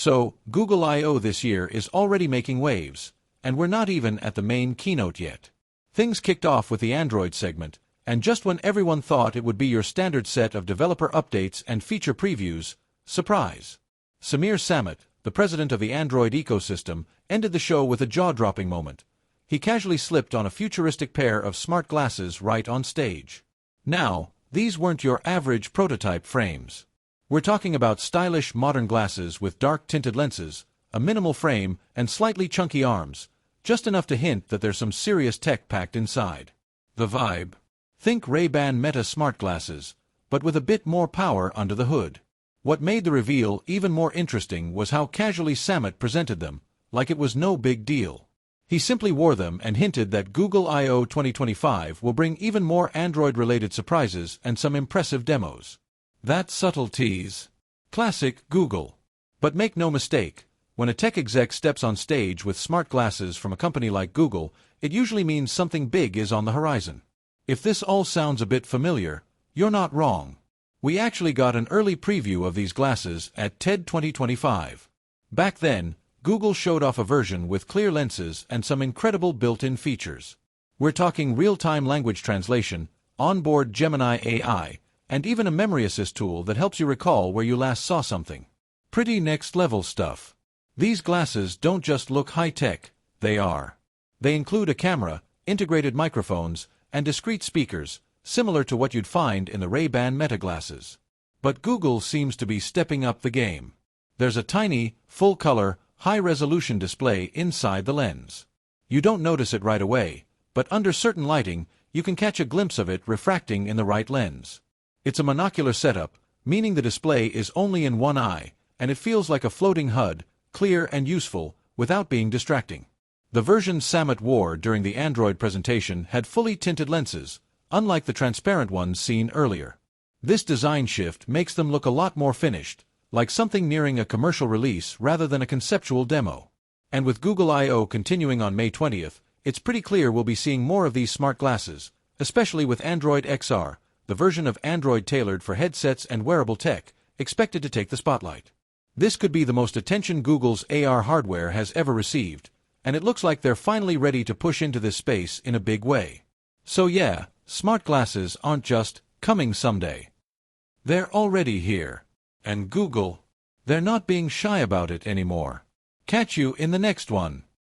So, Google I/O this year is already making waves, and we're not even at the main keynote yet. Things kicked off with the Android segment, and just when everyone thought it would be your standard set of developer updates and feature previews, surprise! Samir Samat, the president of the Android ecosystem, ended the show with a jaw-dropping moment. He casually slipped on a futuristic pair of smart glasses right on stage. Now, these weren't your average prototype frames. We're talking about stylish modern glasses with dark tinted lenses, a minimal frame, and slightly chunky arms, just enough to hint that there's some serious tech packed inside. The vibe? Think Ray-Ban Meta smart glasses, but with a bit more power under the hood. What made the reveal even more interesting was how casually Samat presented them, like it was no big deal. He simply wore them and hinted that Google I/O 2025 will bring even more Android-related surprises and some impressive demos. That subtle tease. Classic Google. But make no mistake, when a tech exec steps on stage with smart glasses from a company like Google, it usually means something big is on the horizon. If this all sounds a bit familiar, you're not wrong. We actually got an early preview of these glasses at TED 2025. Back then, Google showed off a version with clear lenses and some incredible built-in features. We're talking real-time language translation, onboard Gemini AI, and even a memory assist tool that helps you recall where you last saw something. Pretty next-level stuff. These glasses don't just look high-tech, they are. They include a camera, integrated microphones, and discrete speakers, similar to what you'd find in the Ray-Ban Meta glasses. But Google seems to be stepping up the game. There's a tiny, full-color, high-resolution display inside the lens. You don't notice it right away, but under certain lighting, you can catch a glimpse of it refracting in the right lens. It's a monocular setup, meaning the display is only in one eye, and it feels like a floating HUD, clear and useful, without being distracting. The version Samat wore during the Android presentation had fully tinted lenses, unlike the transparent ones seen earlier. This design shift makes them look a lot more finished, like something nearing a commercial release rather than a conceptual demo. And with Google I/O continuing on May 20th, it's pretty clear we'll be seeing more of these smart glasses, especially with Android XR, the version of Android tailored for headsets and wearable tech, expected to take the spotlight. This could be the most attention Google's AR hardware has ever received, and it looks like they're finally ready to push into this space in a big way. So yeah, smart glasses aren't just coming someday. They're already here. And Google, they're not being shy about it anymore. Catch you in the next one.